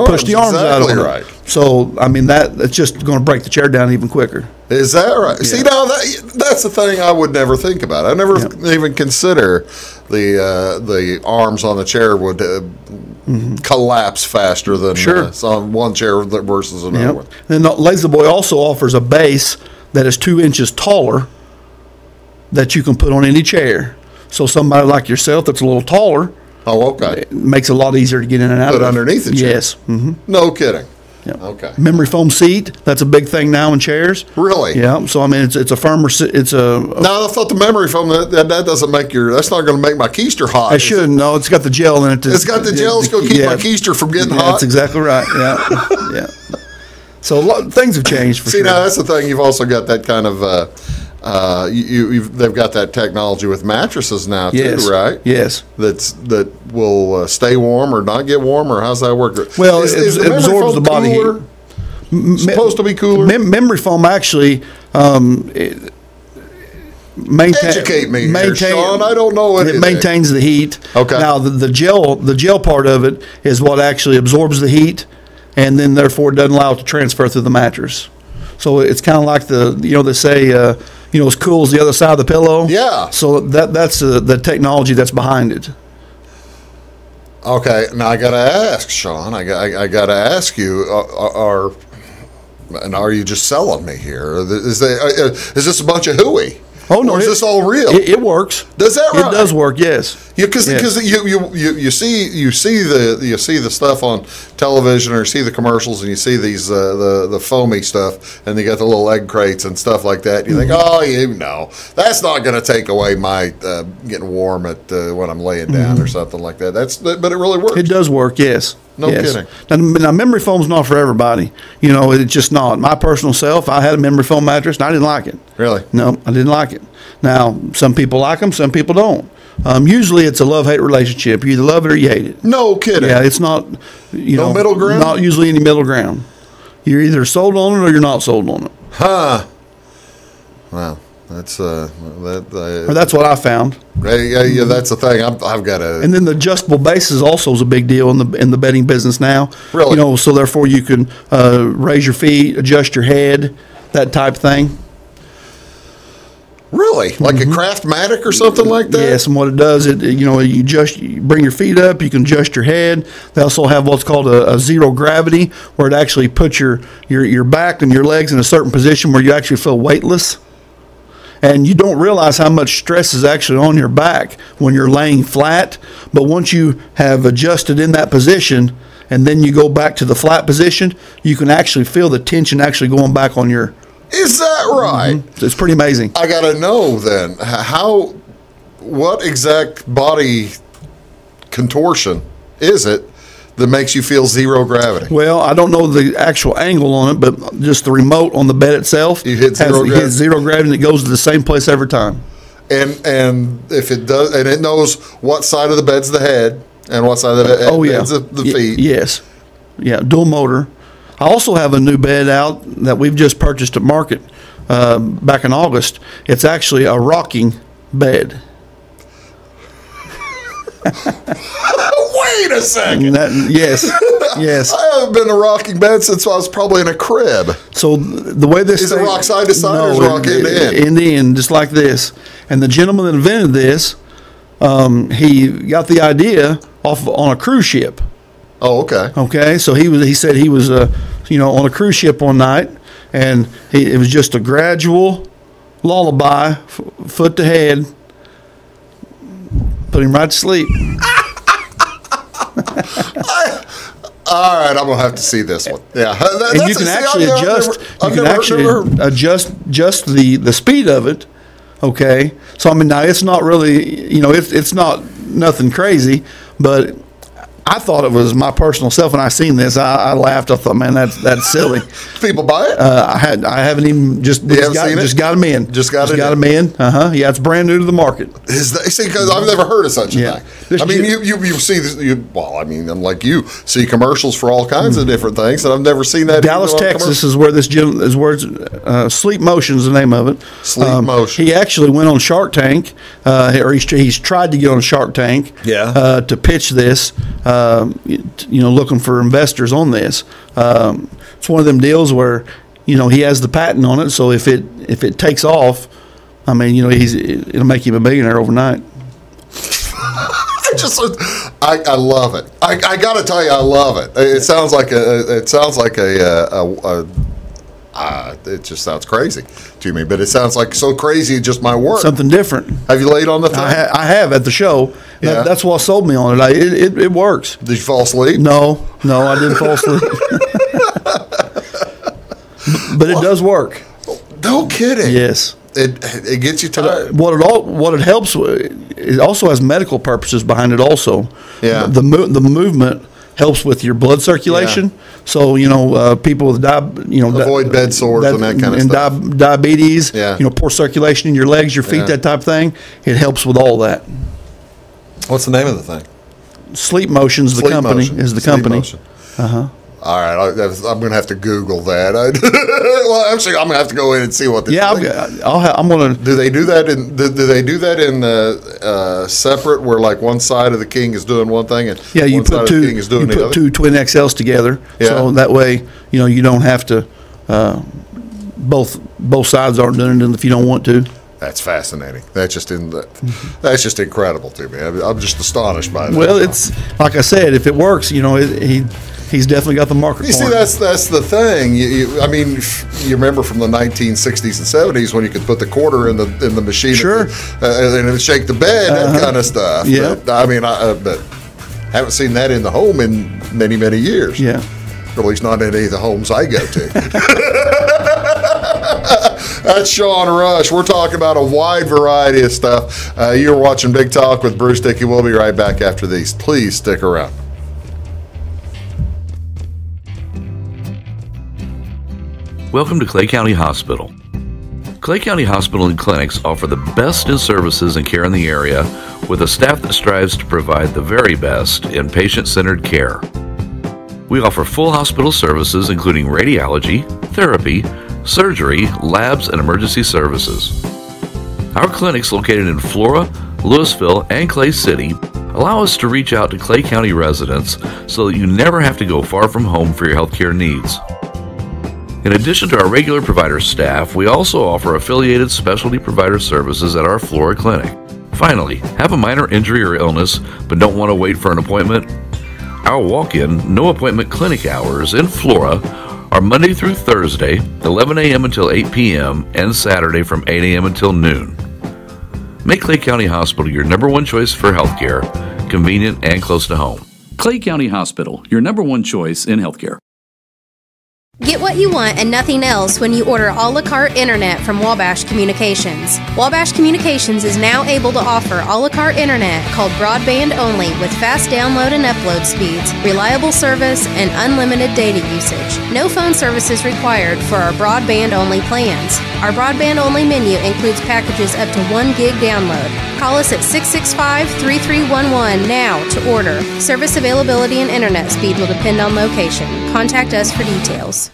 push the arms out of it. Right. So, that's just going to break the chair down even quicker. Is that right? Yeah. See, now that's the thing I would never think about. I never even consider the arms on the chair would collapse faster than on one chair versus another one. And Lazy Boy also offers a base that is 2 inches taller that you can put on any chair. So somebody like yourself that's a little taller. Oh, okay. It makes it a lot easier to get in and out of. Put underneath the chair. Yes. Mm-hmm. No kidding. Yeah. Okay. Memory foam seat. That's a big thing now in chairs. Really? Yeah. So it's a firmer. No, I thought the memory foam that doesn't make that's not going to make my keister hot. It shouldn't. No, it's got the gel in it. It's got the gel. It's going to keep my keister from getting hot. That's exactly right. Yeah. Yeah. So things have changed for sure. See, now that's the thing. You've also got that kind of. They've got that technology with mattresses now too, right? Yes. That will stay warm or not get warm, or how's that work? Well, it absorbs the body heat. Supposed to be cooler. Memory foam actually educate me here, Shawn. I don't know anything. It maintains the heat. Okay. Now the gel part of it is what actually absorbs the heat, and then therefore it doesn't allow it to transfer through the mattress. So it's kind of like they say. As cool as the other side of the pillow. Yeah. So that's the technology that's behind it. Okay. Now I got to ask, Shawn. I got to ask you: And are you just selling me here? Is this a bunch of hooey? Oh no! Or is this all real? It works. Does that right? It does work. Yes. Because you see the stuff on television, or you see the commercials, and you see these the foamy stuff, and they got the little egg crates and stuff like that. You think, that's not going to take away my getting warm at when I'm laying down or something like that. But it really works. It does work. Yes. No kidding. Now, memory foam's not for everybody. It's just not. My personal self, I had a memory foam mattress, and I didn't like it. Really? No, I didn't like it. Now, some people like them, some people don't. Usually, it's a love-hate relationship. You either love it or you hate it. No kidding. Yeah, it's not. No middle ground. Not usually any middle ground. You're either sold on it or you're not sold on it. Huh. Wow. That's or that's what I found. Yeah, that's the thing. I've got a. And then the adjustable bases also is a big deal in the bedding business now. Really? So therefore you can raise your feet, adjust your head, that type thing. Really? Like a Craftmatic or something like that? Yes, and what it does, you bring your feet up, you can adjust your head. They also have what's called a zero gravity, where it actually puts your back and your legs in a certain position where you actually feel weightless. And you don't realize how much stress is actually on your back when you're laying flat. But once you have adjusted in that position and then you go back to the flat position, you can actually feel the tension actually going back on your... Is that right? Mm-hmm. So it's pretty amazing. I got to know then, what exact body contortion is it that makes you feel zero gravity? Well, I don't know the actual angle on it, but just the remote on the bed itself. You hit zero gravity. It hits zero gravity, and it goes to the same place every time. And if it does, and it knows what side of the bed's the head and what side of the bed's the feet. Yes. Yeah, dual motor. I also have a new bed out that we've just purchased at market back in August. It's actually a rocking bed. Wait a second. Yes. I haven't been in a rocking bed since I was probably in a crib. So the way this is it rock side to side or is it rock end to end? End to end, just like this. And the gentleman that invented this, he got the idea on a cruise ship. Oh, okay. Okay, so he said he was on a cruise ship one night, and it was just a gradual lullaby, foot to head. Put him right to sleep. All right, I'm gonna have to see this one. Yeah, and you can actually adjust. Adjust the speed of it. Okay, so I mean now it's not really it's not nothing crazy, but I thought it was my personal self when I seen this. I laughed. I thought, man, that's silly. People buy it? I haven't even just got them in. Just got them in. Yeah, it's brand new to the market. See, because I've never heard of such a thing. I mean, you see this. I'm like you see commercials for all kinds of different things, and I've never seen that. Dallas, Texas is where Sleep Motion is the name of it. Sleep Motion. He actually went on Shark Tank, or he's tried to get on Shark Tank. Yeah. To pitch this. Looking for investors on this. It's one of them deals where, he has the patent on it. So if it takes off, I mean, it'll make him a millionaire overnight. I love it. I got to tell you, I love it. It sounds like it just sounds crazy to me, but it sounds like so crazy it just might work. Something different. Have you laid on the thing? I have at the show. Yeah. That's what sold me on it. It works. Did you fall asleep? No, I didn't fall asleep. But it does work. No kidding. Yes. It gets you tired. What it helps with, it also has medical purposes behind it also. Yeah. The movement helps with your blood circulation. Yeah. So, people with avoid bed sores and that kind of stuff. Diabetes, yeah. Poor circulation in your legs, your feet, that type of thing. It helps with all that. What's the name of the thing? Sleep Motion is the company. All right, I'm going to have to Google that. Well, actually, I'm going to have to go in and see what. I'm going to. Do they do that in? Do they do that in separate, where like one side of the king is doing one thing and you put two twin XLs together, so that way you don't have to. Both sides aren't doing it if you don't want to. That's fascinating. That's just incredible to me. I'm just astonished by that. Well, it's like I said, if it works, he he's definitely got the market. You see, that's the thing. I mean, you remember from the 1960s and 70s when you could put the quarter in the machine, sure, and it would shake the bed, that kind of stuff. Yeah, but, I mean, but haven't seen that in the home in many years. Yeah, or at least not in any of the homes I go to. That's Shawn Rush. We're talking about a wide variety of stuff. You're watching Big Talk with Bruce Dickey. We'll be right back after these. Please stick around. Welcome to Clay County Hospital. Clay County Hospital and Clinics offer the best in services and care in the area with a staff that strives to provide the very best in patient-centered care. We offer full hospital services including radiology, therapy, surgery, labs, and emergency services. Our clinics located in Flora, Louisville, and Clay City allow us to reach out to Clay County residents so that you never have to go far from home for your healthcare needs. In addition to our regular provider staff, we also offer affiliated specialty provider services at our Flora clinic. Finally, have a minor injury or illness but don't want to wait for an appointment? Our walk-in, no-appointment clinic hours in Flora are Monday through Thursday, 11 a.m. until 8 p.m., and Saturday from 8 a.m. until noon. Make Clay County Hospital your #1 choice for healthcare, convenient and close to home. Clay County Hospital, your #1 choice in healthcare. Get what you want and nothing else when you order a la carte internet from Wabash Communications. Wabash Communications is now able to offer a la carte internet called broadband only with fast download and upload speeds, reliable service, and unlimited data usage. No phone services required for our broadband only plans. Our broadband only menu includes packages up to 1 gig download. Call us at 665-3311 now to order. Service availability and internet speed will depend on location. Contact us for details.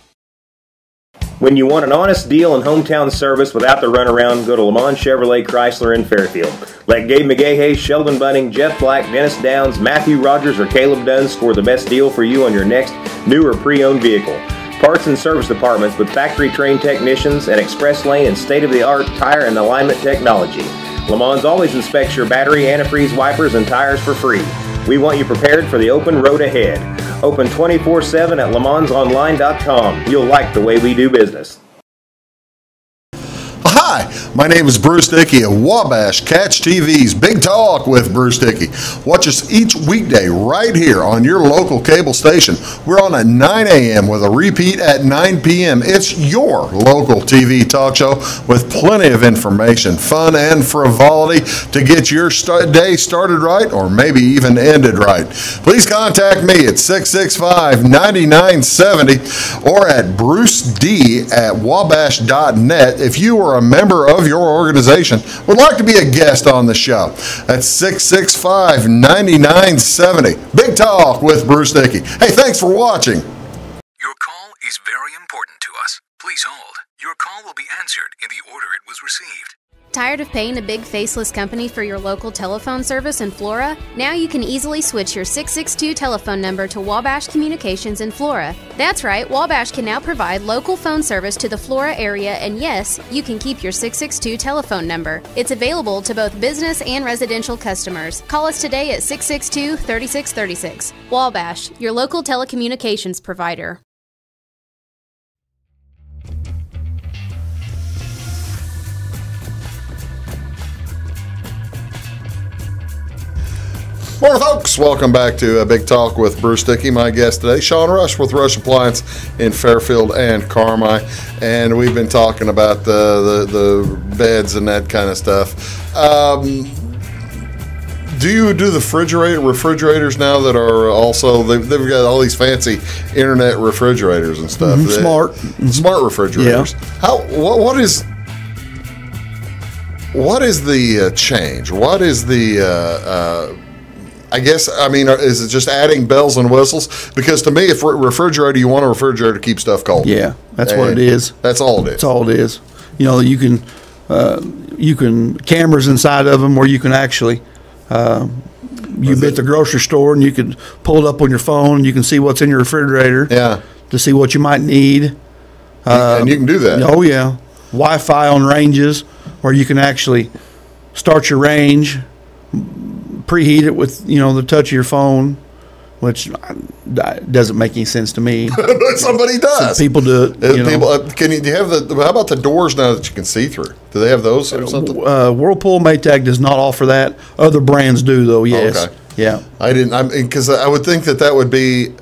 When you want an honest deal and hometown service without the runaround, go to Lamont Chevrolet Chrysler in Fairfield. Let Gabe McGahey, Sheldon Bunning, Jeff Black, Dennis Downs, Matthew Rogers, or Caleb Dunn score the best deal for you on your next new or pre-owned vehicle. Parts and service departments with factory-trained technicians and express lane and state-of-the-art tire and alignment technology. Lamont's always inspects your battery, antifreeze, wipers, and tires for free. We want you prepared for the open road ahead. Open 24/7 at LaMonsOnline.com. You'll like the way we do business. Hi, my name is Bruce Dickey of Wabash Catch TV's Big Talk with Bruce Dickey. Watch us each weekday right here on your local cable station. We're on at 9 a.m. with a repeat at 9 p.m. It's your local TV talk show with plenty of information, fun, and frivolity to get your day started right or maybe even ended right. Please contact me at 665-9970 or at bruced@wabash.net if you are a member of your organization would like to be a guest on the show. That's 665-9970. Big Talk with Bruce Dickey. Hey, thanks for watching. Your call is very important to us. Please hold. Your call will be answered in the order it was received. Tired of paying a big faceless company for your local telephone service in Flora? Now you can easily switch your 662 telephone number to Wabash Communications in Flora. That's right, Wabash can now provide local phone service to the Flora area, and yes, you can keep your 662 telephone number. It's available to both business and residential customers. Call us today at 662-3636. Wabash, your local telecommunications provider. Morning, folks. Welcome back to Big Talk with Bruce Dickey. My guest today, Shawn Rush with Rush Appliance in Fairfield and Carmi. And we've been talking about the beds and that kind of stuff. Do you do the refrigerators now that are also, they've got all these fancy internet refrigerators and stuff. Mm-hmm. Smart refrigerators. Yeah. What is the change? What is the is it just adding bells and whistles? Because to me, if refrigerator, you want a refrigerator to keep stuff cold. Yeah, that's what it is. That's all it is. That's all it is. You know, you can cameras inside of them where you can actually you've been at the grocery store and you can pull it up on your phone and you can see what's in your refrigerator. Yeah. To see what you might need. And you can do that. Oh yeah, Wi-Fi on ranges where you can actually start your range. Preheat it with the touch of your phone, which doesn't make any sense to me. Somebody does. Some people do it. Do you have how about the doors now that you can see through? Do they have those or something? Whirlpool Maytag does not offer that. Other brands do, though. Yes. Okay. Yeah. Because I would think that would be.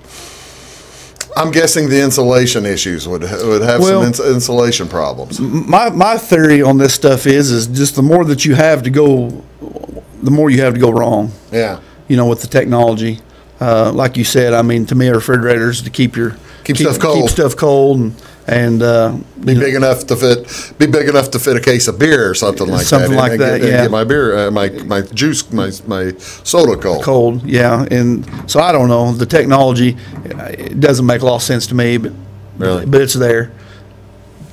I'm guessing the insulation issues would have some insulation problems. My theory on this stuff is just the more that you have to go, the more you have to go wrong. Yeah. With the technology, like you said, I mean, to me, refrigerators to keep stuff cold and be big enough to fit a case of beer or something like that. Get my beer, my juice, my soda cold. Cold, yeah. And so I don't know, the technology, it doesn't make a lot of sense to me, but it's there.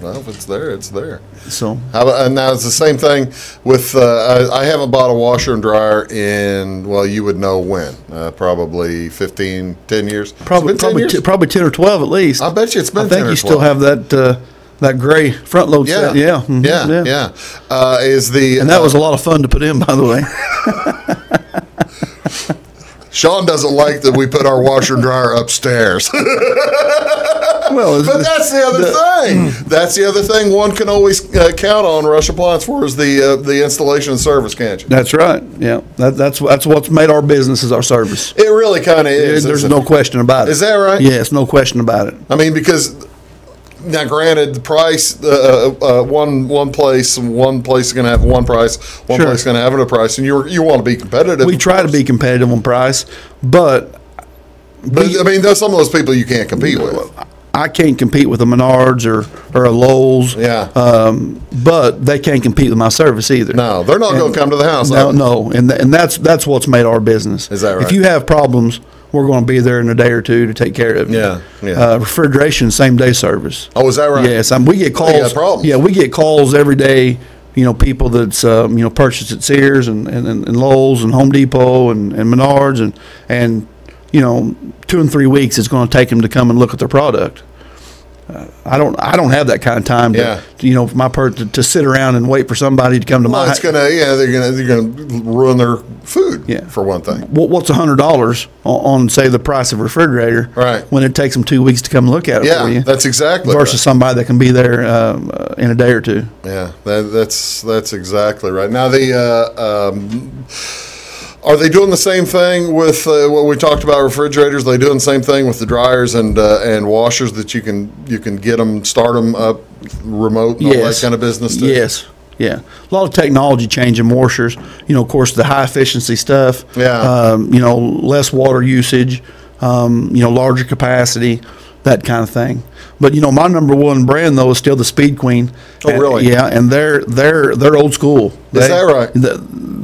Well, if it's there, it's there. So and now it's the same thing with. I haven't bought a washer and dryer in. Well, you would know when. Probably 10 years. Probably 10 or 12 at least. I bet you it's been. I think you still have that gray front load set. Yeah. Mm-hmm. Yeah. And that was a lot of fun to put in, by the way. Shawn doesn't like that we put our washer and dryer upstairs. But that's the other thing. That's the other thing one can always count on Rush Appliance for is the installation and service, can't you? That's right. Yeah, that's what's made our business is our service. It really kind of is. There's no question about it. Is that right? Yes, no question about it. I mean, because now, granted, the price one place is going to have one price, one place is going to have another price, and you want to be competitive. We try to be competitive on price, but I mean, there's some of those people you can't compete with. I can't compete with a Menards or a Lowe's. Yeah. But they can't compete with my service either. No, they're not going to come to the house. No, and that's what's made our business. Is that right? If you have problems, we're going to be there in a day or two to take care of you. Yeah. Refrigeration, same day service. Oh, is that right? Yes. We get calls. You got problems. Yeah, we get calls every day. People that's purchased at Sears and Lowe's and Home Depot and Menards and 2 and 3 weeks it's going to take them to come and look at their product. I don't have that kind of time for my to sit around and wait for somebody to come to my house. They're gonna ruin their food for one thing. What's $100 on say the price of a refrigerator when it takes them 2 weeks to come look at it for you? That's exactly versus somebody that can be there in a day or two. Yeah, that's exactly right. Now are they doing the same thing with what we talked about refrigerators? Are they doing the same thing with the dryers and washers that you can get them, start them up remote and all that kind of business too? Yes. Yeah. A lot of technology change in washers. Of course, the high efficiency stuff. Yeah. Less water usage. Larger capacity. That kind of thing. But my number one brand though is still the Speed Queen. Oh, really? Yeah, and they're old school. Is that right?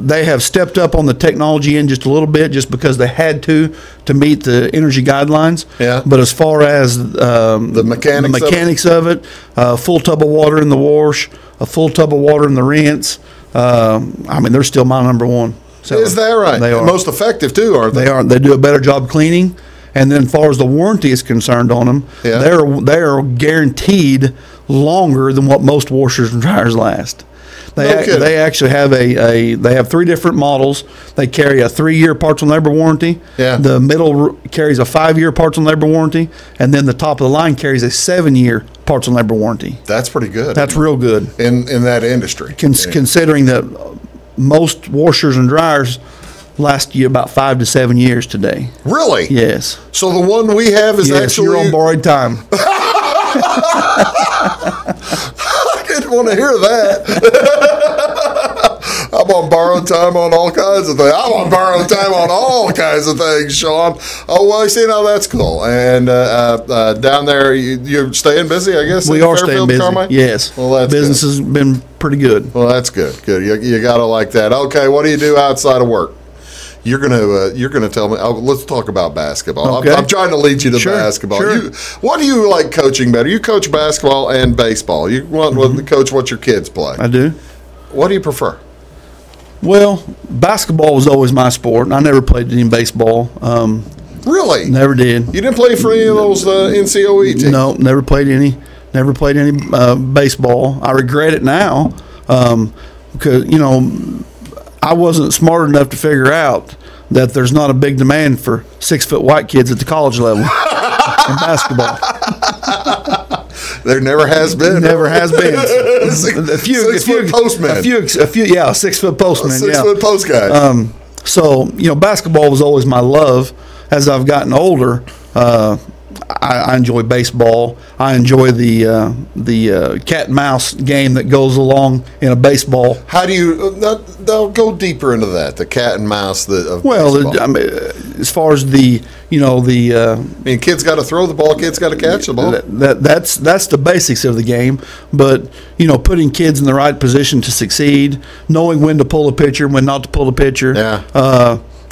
They have stepped up on the technology end just a little bit, just because they had to meet the energy guidelines. Yeah. But as far as the mechanics of it, a full tub of water in the wash, a full tub of water in the rinse. They're still my number one seller. Is that right? They are most effective too, aren't they? They are. They do a better job cleaning. And then, as far as the warranty is concerned on them, they are guaranteed longer than what most washers and dryers last. They actually have they have 3 different models. They carry a 3-year parts and labor warranty. Yeah. The middle carries a 5-year parts and labor warranty, and then the top of the line carries a 7-year parts and labor warranty. That's pretty good. That's real good in that industry. Considering that most washers and dryers last you about 5 to 7 years today. Really? Yes. So the one we have is actually you're on borrowed time. I didn't want to hear that. I'm on borrowed time on all kinds of things. I'm on borrowed time on all kinds of things, Shawn. Oh, well, that's cool. And down there, you're staying busy, I guess? We are staying busy, yes. Well, that's business has been pretty good. Well, that's good. Good. You got to like that. Okay, what do you do outside of work? You're gonna tell me. Let's talk about basketball. Okay. I'm trying to lead you to basketball. Sure. What do you like coaching better? You coach basketball and baseball. You want to coach what your kids play. I do. What do you prefer? Well, basketball was always my sport. I never played any baseball. Really? Never did. You didn't play for any of those NCOE teams? No, never played any. Never played any baseball. I regret it now because I wasn't smart enough to figure out that there's not a big demand for 6-foot white kids at the college level in basketball. There never has been. Never has been. A few 6-foot postmen. A few, yeah, 6-foot postmen. 6-foot post guys. So, basketball was always my love. As I've gotten older, I enjoy baseball. I enjoy the cat and mouse game that goes along in a baseball. How do you? They'll go deeper into that. The cat and mouse. As far as kids got to throw the ball. Kids got to catch the ball. That's the basics of the game. But putting kids in the right position to succeed, knowing when to pull a pitcher, when not to pull a pitcher. Yeah.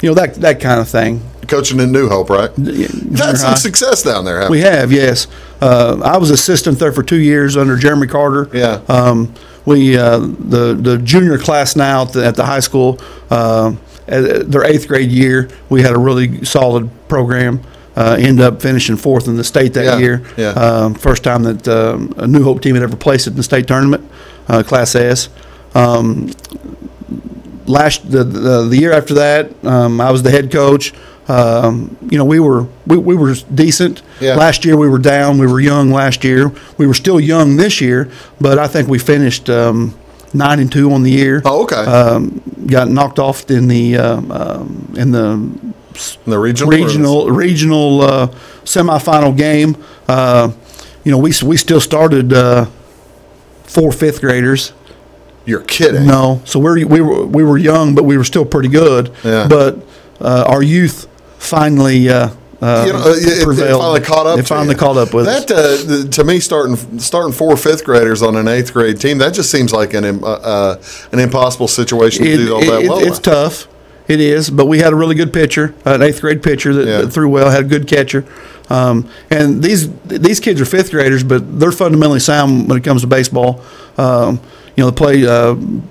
That kind of thing. Coaching in New Hope, right? You've had some success down there, haven't you? We have, yes. I was assistant there for 2 years under Jeremy Carter. Yeah. The junior class now at the high school, their 8th grade year, we had a really solid program. Ended up finishing 4th in the state that year. Yeah. First time that a New Hope team had ever placed it in the state tournament, Class S. The year after that, I was the head coach. We were decent. Yeah. Last year we were down. We were young last year. We were still young this year, but I think we finished 9-2 on the year. Oh, okay. Got knocked off in the regional semifinal game. We still started 4 5th graders. You're kidding. No. So we were young, but we were still pretty good. Yeah. But our youth finally it finally caught up. It finally caught up with us. That to me, starting 4 5th graders on an 8th grade team, that just seems like an impossible situation to do all that well. It's tough. It is, but we had a really good pitcher, an 8th grade pitcher that threw well, had a good catcher. And these kids are 5th graders, but they're fundamentally sound when it comes to baseball. They play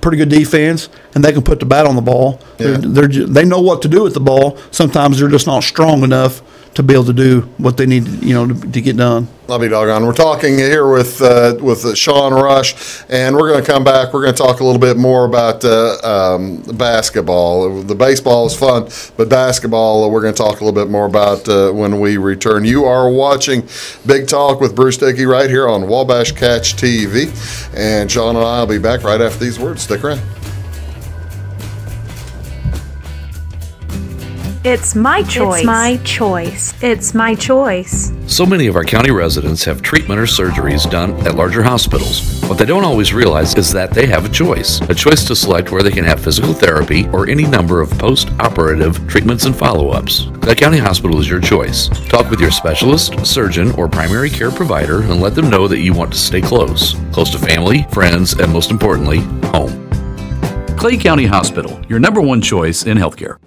pretty good defense, and they can put the bat on the ball. Yeah. They know what to do with the ball. Sometimes they're just not strong enough to be able to do what they need, to get done. I'll be doggone. We're talking here with Shawn Rush, and we're going to come back. We're going to talk a little bit more about basketball. The baseball is fun, but basketball we're going to talk a little bit more about when we return. You are watching Big Talk with Bruce Dickey right here on Wabash Catch TV, and Shawn and I will be back right after these words. Stick around. It's my choice. It's my choice. It's my choice. So many of our county residents have treatment or surgeries done at larger hospitals. What they don't always realize is that they have a choice to select where they can have physical therapy or any number of post-operative treatments and follow-ups. Clay County Hospital is your choice. Talk with your specialist, surgeon, or primary care provider and let them know that you want to stay close to family, friends, and most importantly, home. Clay County Hospital, your #1 choice in healthcare.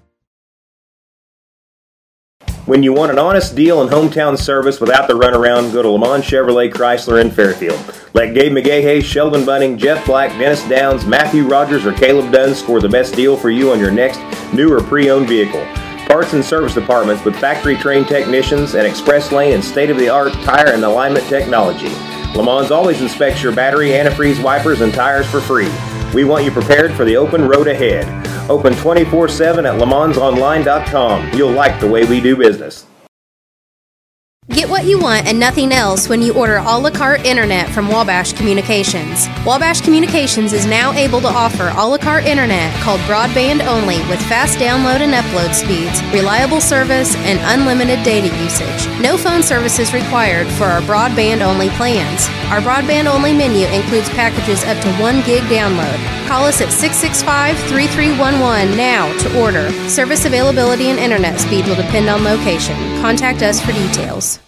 When you want an honest deal and hometown service without the runaround, go to Lamont Chevrolet Chrysler in Fairfield. Let Gabe McGahey, Sheldon Bunning, Jeff Black, Dennis Downs, Matthew Rogers, or Caleb Dunn score the best deal for you on your next new or pre-owned vehicle. Parts and service departments with factory-trained technicians and express lane and state-of-the-art tire and alignment technology. Lamont always inspects your battery, antifreeze, wipers, and tires for free. We want you prepared for the open road ahead. Open 24/7 at LeMansOnline.com. You'll like the way we do business. Get what you want and nothing else when you order a la carte internet from Wabash Communications. Wabash Communications is now able to offer a la carte internet called broadband only with fast download and upload speeds, reliable service, and unlimited data usage. No phone services required for our broadband only plans. Our broadband only menu includes packages up to 1 gig download. Call us at 665-3311 now to order. Service availability and internet speed will depend on location. Contact us for details.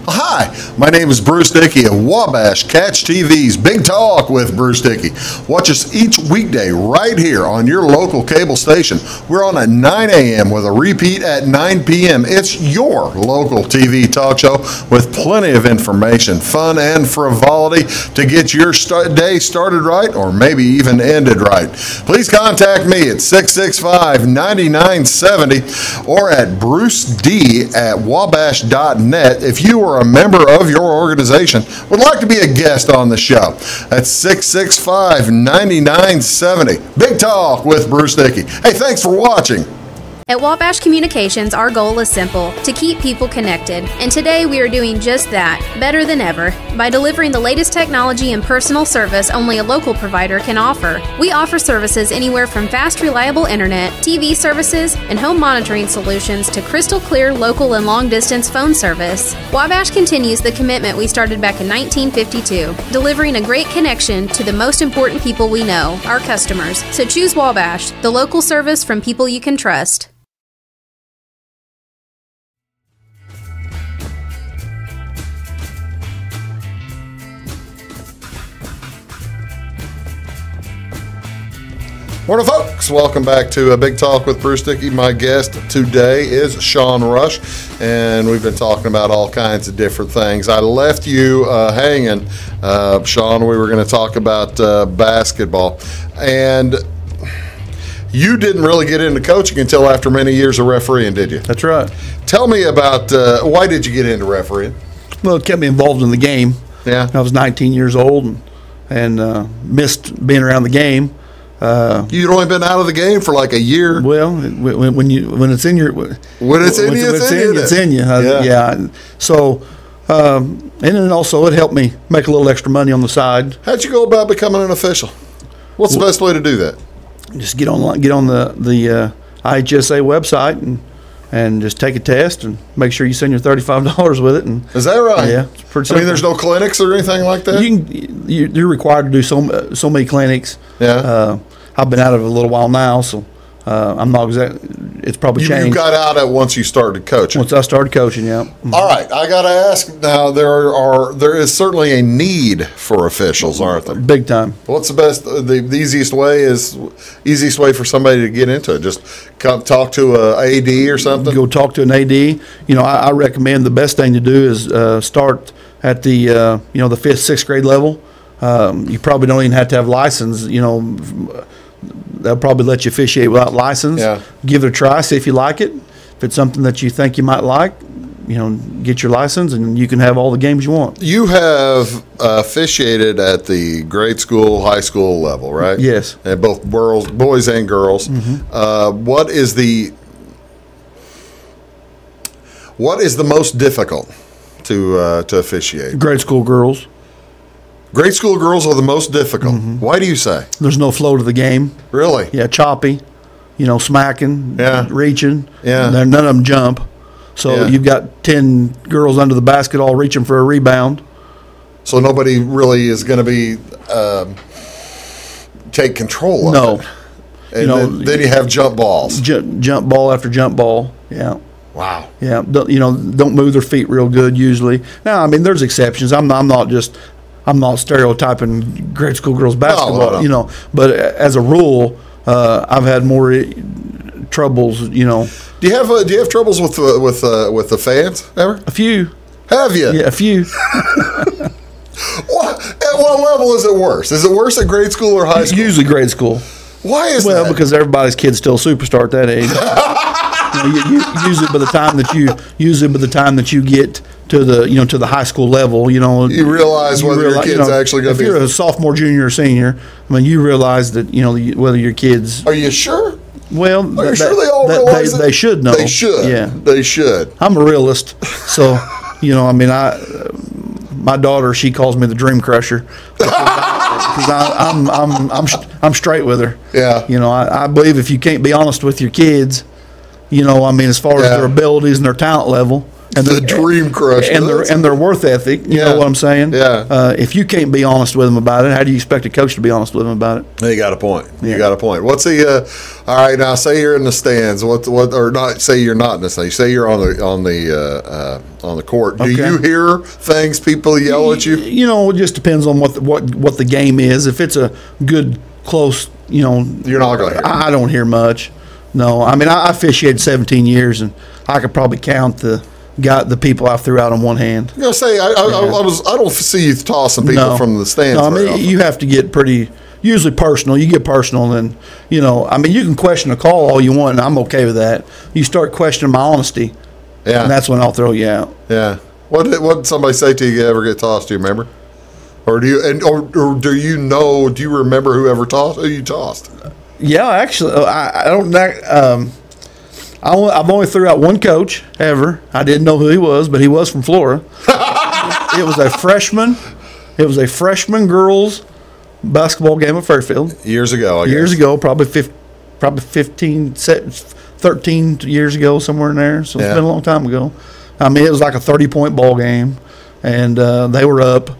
Hi, my name is Bruce Dickey of Wabash Catch TV's Big Talk with Bruce Dickey. Watch us each weekday right here on your local cable station. We're on at 9 a.m. with a repeat at 9 p.m. It's your local TV talk show with plenty of information, fun, and frivolity to get your day started right or maybe even ended right. Please contact me at 665-9970 or at bruced@wabash.net if you are a member of your organization would like to be a guest on the show. That's 665-9970. Big Talk with Bruce Dickey. Hey, thanks for watching. At Wabash Communications, our goal is simple: to keep people connected. And today we are doing just that, better than ever, by delivering the latest technology and personal service only a local provider can offer. We offer services anywhere from fast, reliable internet, TV services, and home monitoring solutions to crystal clear local and long-distance phone service. Wabash continues the commitment we started back in 1952, delivering a great connection to the most important people we know, our customers. So choose Wabash, the local service from people you can trust. Morning, folks. Welcome back to a Big Talk with Bruce Dickey. My guest today is Shawn Rush, and we've been talking about all kinds of different things. I left you hanging, Shawn. We were going to talk about basketball, and you didn't really get into coaching until after many years of refereeing, did you? That's right. Tell me about why did you get into refereeing? Well, it kept me involved in the game. Yeah. I was 19 years old and missed being around the game. You'd only been out of the game for like a year. Well, when it's in your it's in you. Yeah. So, and then also it helped me make a little extra money on the side. How'd you go about becoming an official? What's the best way to do that? Just get on the IHSA website and just take a test and make sure you send your $35 with it. And is that right? Yeah, it's pretty simple. I mean, there's no clinics or anything like that. You're required to do so many clinics. Yeah. I've been out of it a little while now, so I'm not exactly. It's probably changed. You got out at once you started coaching. Once I started coaching, yeah. Mm-hmm. All right, I got to ask now. There is certainly a need for officials, aren't there? Big time. What's the best? The easiest way for somebody to get into it? Just come talk to a AD or something. Go talk to an AD. You know, I recommend the best thing to do is start at the the 5th, 6th grade level. You probably don't even have to have license. They'll probably let you officiate without license. Yeah. Give it a try, see if you like it. If it's something that you think you might like, get your license and you can have all the games you want. You have officiated at the grade school, high school level, right? Yes. At both boys and girls. Mm-hmm. What is the most difficult to officiate? Grade school girls. Grade school girls are the most difficult. Mm-hmm. Why do you say? There's no flow to the game. Really? Yeah, choppy, smacking, reaching. Yeah. None of them jump. So you've got 10 girls under the basket all reaching for a rebound. So nobody really is going to be take control of it. And then you have jump balls. Jump ball after jump ball. Yeah. Wow. Yeah. Don't move their feet real good usually. Now, I mean, there's exceptions. I'm not stereotyping grade school girls basketball, no. But as a rule, I've had more troubles, Do you have troubles with the fans ever? A few. Have you? Yeah, a few. At what level is it worse? Is it worse at grade school or high school? Usually grade school. Why is that? Well, because everybody's kid's still a superstar at that age. Usually by the time that you get to the high school level, you realize whether your kid's actually going to be. If you're a sophomore, junior, or senior, I mean, you realize that whether your kids. Are you sure? Well, are you sure they all realize they should know. They should. Yeah, they should. I'm a realist, so my daughter, she calls me the dream crusher because I'm straight with her. Yeah. I believe if you can't be honest with your kids, as far as their abilities and their talent level, and the dream crusher and their worth ethic, you know what I'm saying? Yeah. If you can't be honest with them about it, how do you expect a coach to be honest with them about it? You got a point. You got a point. What's the? All right, now say you're in the stands. Or not? Say you're not in the stands. Say you're on the court. Do you hear things? People yell at you. It just depends on what the game is. If it's a good close, you're not going to hear. I don't hear much. No, I mean I officiated 17 years, and I could probably count the people I threw out on one hand. Say I don't see you tossing people from the stands. No, I mean you have to get usually personal. You get personal, and you can question a call all you want, and I'm okay with that. You start questioning my honesty, and that's when I'll throw you out. Yeah. What did somebody say to you ever get tossed? Do you remember? Or do you remember who you tossed? Yeah, actually, I don't. I've only threw out one coach ever. I didn't know who he was, but he was from Florida. It was a freshman. It was a freshman girls basketball game at Fairfield. Years ago, I guess. Years ago, probably 15, 13 years ago, somewhere in there. So it's been a long time ago. I mean, it was like a 30-point ball game, and they were up.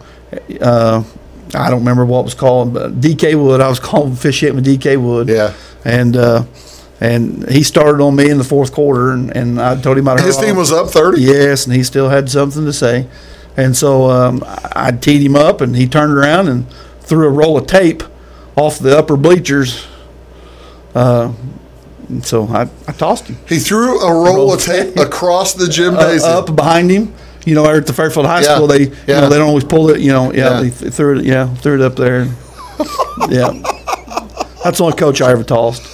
I don't remember what it was called, but DK Wood. I was called officiating with DK Wood. Yeah. And he started on me in the fourth quarter, and I told him his team was up 30? Yes, and he still had something to say. And so I teed him up, and he turned around and threw a roll of tape off the upper bleachers. And so I tossed him. He threw a roll of tape across the gymnasium. Up behind him. You know, at the Fairfield High School, they they don't always pull it. You know, they threw it up there. That's the only coach I ever tossed.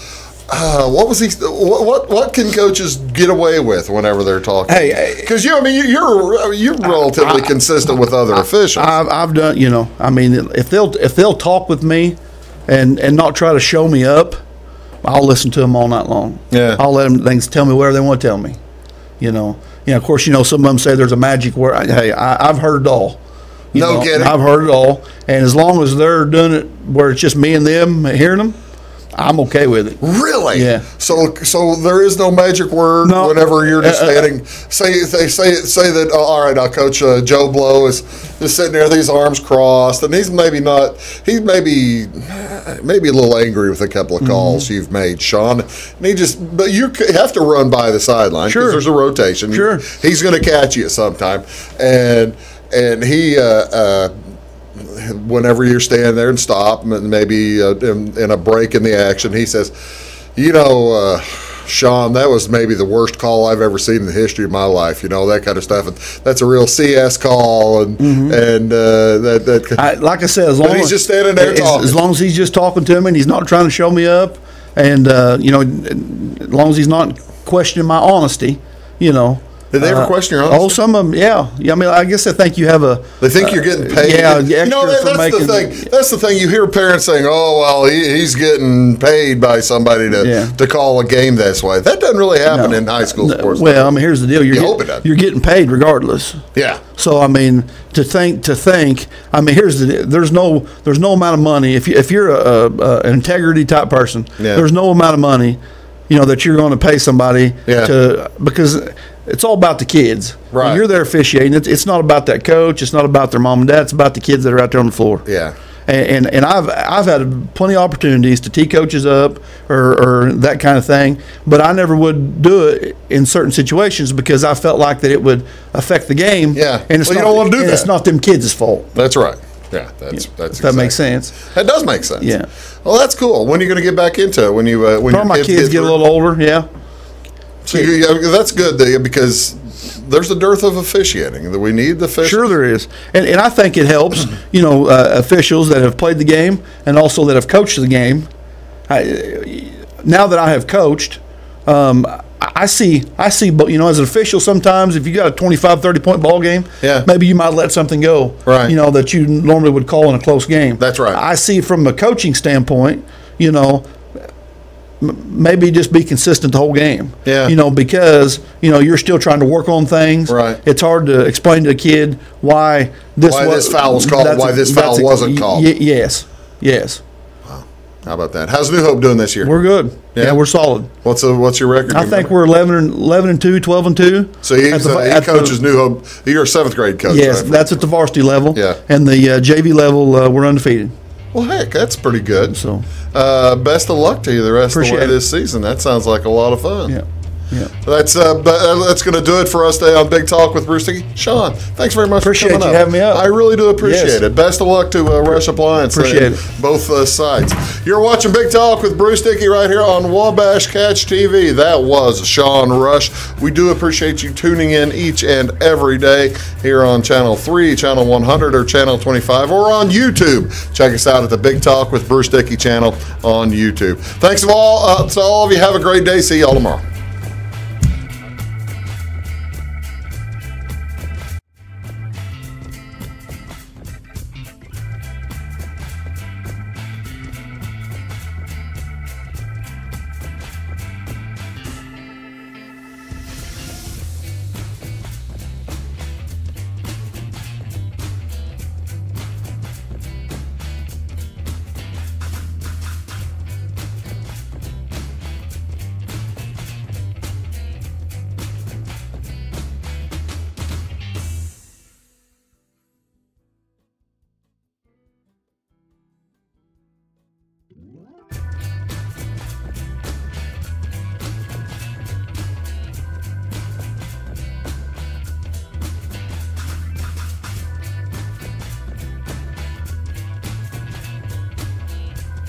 What was he? What can coaches get away with whenever they're talking? Hey, because you're relatively consistent with other officials. I've done. You know, I mean, if they'll talk with me, and not try to show me up, I'll listen to them all night long. Yeah, I'll let them tell me whatever they want to tell me. You know, of course, some of them say there's a magic word. Hey, I've heard it all. No kidding. I've heard it all, and as long as they're doing it where it's just me and them hearing them, I'm okay with it. Really? Yeah. So there is no magic word whenever you're just standing. Say that. All right, now Coach Joe Blow is just sitting there with his arms crossed, and he's maybe maybe a little angry with a couple of calls you've made, Shawn. And but you have to run by the sideline because there's a rotation. Sure. He's going to catch you at some time, and he. Whenever you're standing there and stop, maybe in a break in the action, he says, Shawn, that was maybe the worst call I've ever seen in the history of my life. That kind of stuff. And that's a real CS call, and like I said, as long as he's just standing there talking. As long as he's just talking to me and he's not trying to show me up, and as long as he's not questioning my honesty, Did they ever question your honesty? Oh, some of them, yeah. I mean, I guess they think you have a. They think you're getting paid. Yeah, that's the thing. That's the thing. You hear parents saying, "Oh, well, he's getting paid by somebody to call a game this way." That doesn't really happen in high school sports. Well, I mean, here's the deal. You're getting paid regardless. Yeah. So I mean, to think. I mean, here's the deal. There's no amount of money if you're an integrity type person. Yeah. There's no amount of money, that you're going to pay somebody because. It's all about the kids. Right. When you're there officiating, it's not about that coach. It's not about their mom and dad. It's about the kids that are out there on the floor. Yeah. And I've had plenty of opportunities to tee coaches up or that kind of thing, but I never would do it in certain situations because I felt like that it would affect the game. Yeah. And you don't want to do that. It's not them kids' fault. That's right. Yeah, that's that makes sense. That does make sense. Yeah. Well, that's cool. When are you going to get back into it? When my kids get a little older, yeah. So that's good because there's a dearth of officiating that we need the officials. Sure there is. And I think it helps, officials that have played the game and also that have coached the game. Now that I have coached, I see, as an official sometimes if you got a 25, 30-point ball game, maybe you might let something go, right? That you normally would call in a close game. That's right. I see from a coaching standpoint, maybe just be consistent the whole game. Yeah. Because you're still trying to work on things. Right. It's hard to explain to a kid why this foul was called, why this foul wasn't called. Yes. Wow. How about that? How's New Hope doing this year? We're good. Yeah, we're solid. What's your record? I think we're 11-2, 12-2. So he coaches New Hope. You're a 7th grade coach. Yes, right? That's at the varsity level. Yeah. And the JV level, we're undefeated. Well, heck, that's pretty good. So, best of luck to you the rest of the way this season. That sounds like a lot of fun. Yeah. That's going to do it for us today on Big Talk with Bruce Dickey. Shawn, thanks very much for coming up. Appreciate you having me up. I really do appreciate it. Best of luck to Rush Appliance. Appreciate it. Both sides. You're watching Big Talk with Bruce Dickey right here on Wabash Catch TV. That was Shawn Rush. We do appreciate you tuning in each and every day here on Channel 3, Channel 100, or Channel 25, or on YouTube. Check us out at the Big Talk with Bruce Dickey channel on YouTube. Thanks to all of you. Have a great day. See y'all tomorrow.